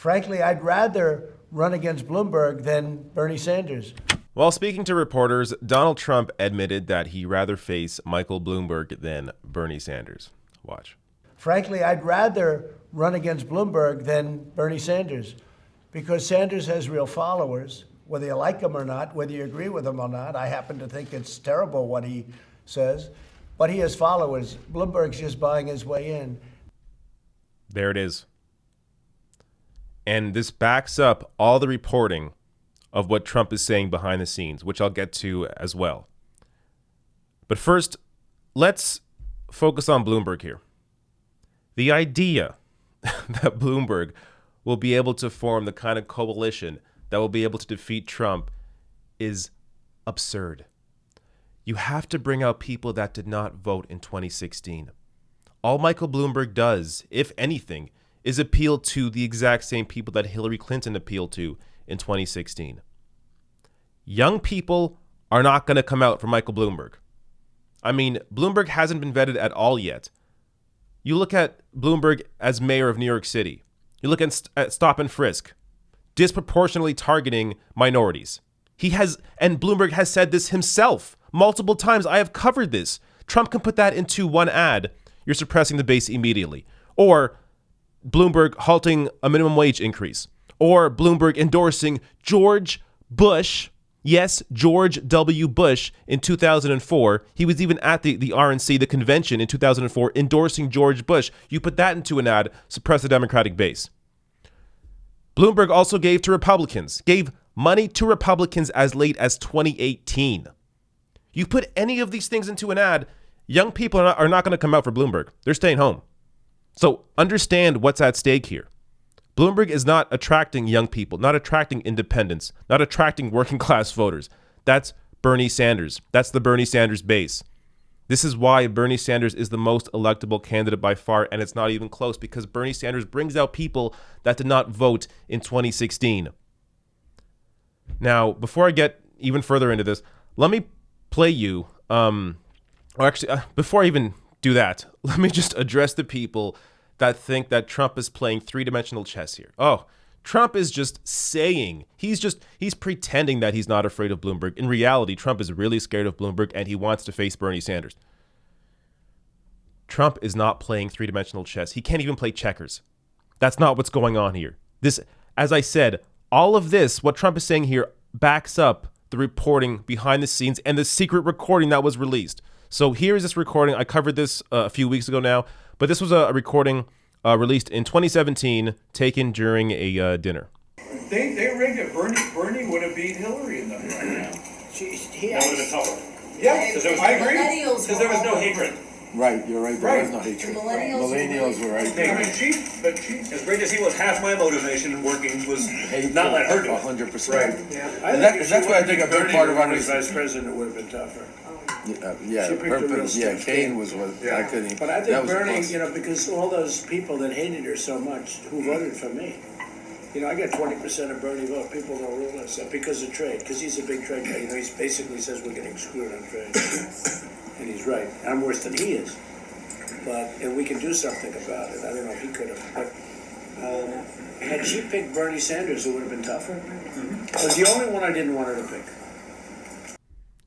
Frankly, I'd rather run against Bloomberg than Bernie Sanders. While speaking to reporters, Donald Trump admitted that he'd rather face Michael Bloomberg than Bernie Sanders. Watch. Frankly, I'd rather run against Bloomberg than Bernie Sanders because Sanders has real followers, whether you like him or not, whether you agree with him or not. I happen to think it's terrible what he says, but he has followers. Bloomberg's just buying his way in. There it is. And this backs up all the reporting of what Trump is saying behind the scenes, which I'll get to as well. But first, let's focus on Bloomberg here. The idea that Bloomberg will be able to form the kind of coalition that will be able to defeat Trump is absurd. You have to bring out people that did not vote in 2016. All Michael Bloomberg does, if anything, is appeal to the exact same people that Hillary Clinton appealed to in 2016. Young people are not going to come out for Michael Bloomberg. I mean, Bloomberg hasn't been vetted at all yet. You look at Bloomberg as mayor of New York City. You look at Stop and Frisk, disproportionately targeting minorities. And Bloomberg has said this himself multiple times. I have covered this. Trump can put that into one ad. You're suppressing the base immediately. Or Bloomberg halting a minimum wage increase. Or Bloomberg endorsing George Bush. Yes, George W. Bush in 2004. He was even at the RNC, the convention in 2004, endorsing George Bush. You put that into an ad, suppress the Democratic base. Bloomberg also gave money to Republicans as late as 2018. You put any of these things into an ad, young people are not going to come out for Bloomberg. They're staying home. So understand what's at stake here. Bloomberg is not attracting young people, not attracting independents, not attracting working class voters. That's Bernie Sanders. That's the Bernie Sanders base. This is why Bernie Sanders is the most electable candidate by far, and it's not even close because Bernie Sanders brings out people that did not vote in 2016. Now, before I get even further into this, let me play you, before I even do that, let me just address the people that think that Trump is playing three-dimensional chess here. Oh, Trump is just saying, he's pretending that he's not afraid of Bloomberg. In reality, Trump is really scared of Bloomberg and he wants to face Bernie Sanders. Trump is not playing three-dimensional chess. He can't even play checkers. That's not what's going on here. This, as I said, all of this, what Trump is saying here, backs up the reporting behind the scenes and the secret recording that was released. So here is this recording. I covered this a few weeks ago now, but this was a recording released in 2017, taken during a dinner. They rigged it. Bernie would have beat Hillary in that right now. That would have been tougher. Yeah, I agree. Because there was no hatred. Right, you're right. There was no hatred. The millennials were right. I mean, As great as he was, half my motivation in working was not let her do it. 100%. right. Yeah. That's why I think a big part of our vice president would have been tougher. Kane was what I couldn't. But I think Bernie, because all those people that hated her so much who voted for me, I got 20% of Bernie vote. People don't realize that because of trade, because he's a big trade guy. He basically says we're getting screwed on trade, and he's right. I'm worse than he is, and we can do something about it. I don't know if he could have, but had she picked Bernie Sanders, it would have been tougher. It was the only one I didn't want her to pick.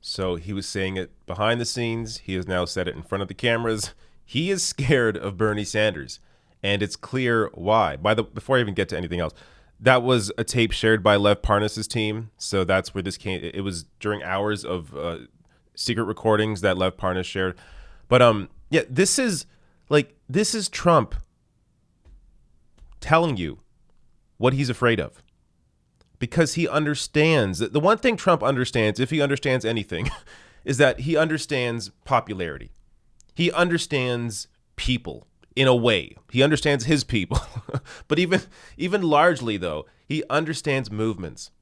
So he was saying it behind the scenes. He has now said it in front of the cameras. He is scared of Bernie Sanders, and it's clear why. Before I even get to anything else, that was a tape shared by Lev Parnas's team. So that's where this came. It was during hours of secret recordings that Lev Parnas shared. But this is Trump telling you what he's afraid of. Because he understands that the one thing Trump understands, if he understands anything, is that he understands popularity. He understands people in a way. He understands his people. But even largely, though, he understands movements.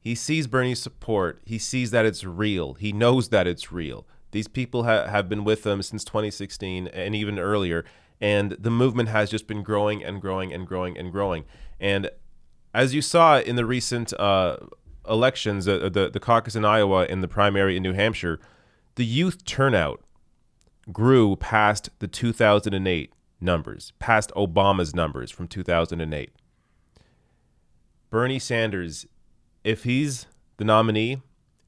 He sees Bernie's support. He sees that it's real. He knows that it's real. These people have been with him since 2016 and even earlier. And the movement has just been growing and growing and growing and growing. And as you saw in the recent elections, the caucus in Iowa and the primary in New Hampshire, the youth turnout grew past the 2008 numbers, past Obama's numbers from 2008. Bernie Sanders, if he's the nominee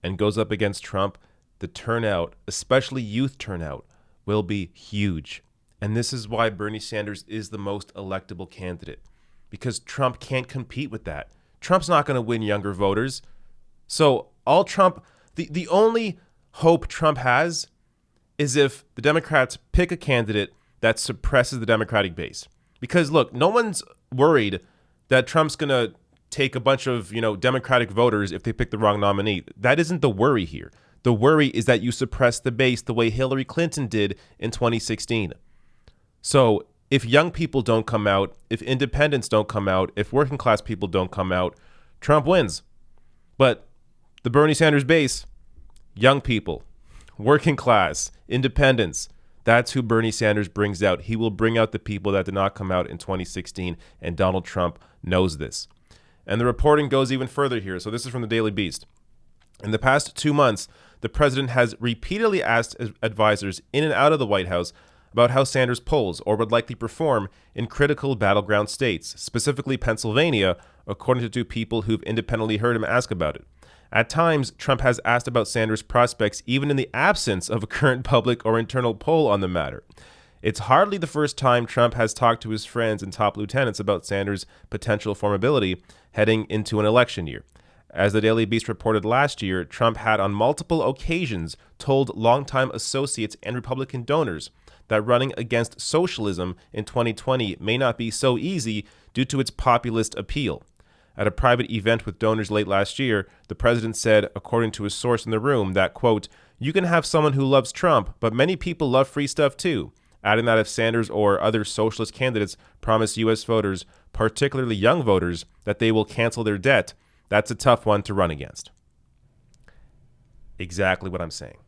and goes up against Trump, the turnout, especially youth turnout, will be huge. And this is why Bernie Sanders is the most electable candidate, because Trump can't compete with that. Trump's not going to win younger voters. So all Trump, the only hope Trump has is if the Democrats pick a candidate that suppresses the Democratic base. Because look, no one's worried that Trump's going to take a bunch of, Democratic voters if they pick the wrong nominee. That isn't the worry here. The worry is that you suppress the base the way Hillary Clinton did in 2016. So if young people don't come out, if independents don't come out, if working class people don't come out, Trump wins. But the Bernie Sanders base, young people, working class, independents, that's who Bernie Sanders brings out. He will bring out the people that did not come out in 2016, and Donald Trump knows this. And the reporting goes even further here. So this is from the Daily Beast. In the past 2 months, the president has repeatedly asked advisors in and out of the White House about how Sanders polls or would likely perform in critical battleground states, specifically Pennsylvania, according to two people who've independently heard him ask about it. At times, Trump has asked about Sanders' prospects even in the absence of a current public or internal poll on the matter. It's hardly the first time Trump has talked to his friends and top lieutenants about Sanders' potential formability heading into an election year. As the Daily Beast reported last year, Trump had on multiple occasions told longtime associates and Republican donors that running against socialism in 2020 may not be so easy due to its populist appeal. At a private event with donors late last year, the president said, according to a source in the room, that, quote, "You can have someone who loves Trump, but many people love free stuff too," adding that if Sanders or other socialist candidates promise U.S. voters, particularly young voters, that they will cancel their debt, that's a tough one to run against. Exactly what I'm saying.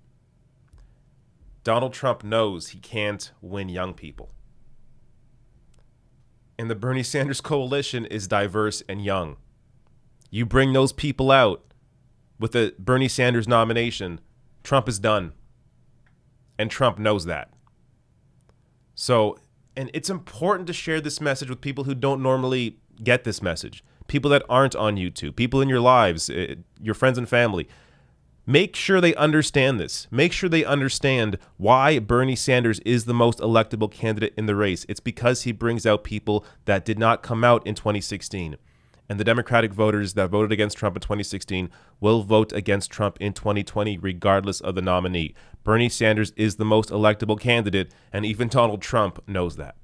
Donald Trump knows he can't win young people. And the Bernie Sanders coalition is diverse and young. You bring those people out with the Bernie Sanders nomination, Trump is done. And Trump knows that. So, and it's important to share this message with people who don't normally get this message. People that aren't on YouTube, people in your lives, your friends and family. Make sure they understand this. Make sure they understand why Bernie Sanders is the most electable candidate in the race. It's because he brings out people that did not come out in 2016. And the Democratic voters that voted against Trump in 2016 will vote against Trump in 2020 regardless of the nominee. Bernie Sanders is the most electable candidate, and even Donald Trump knows that.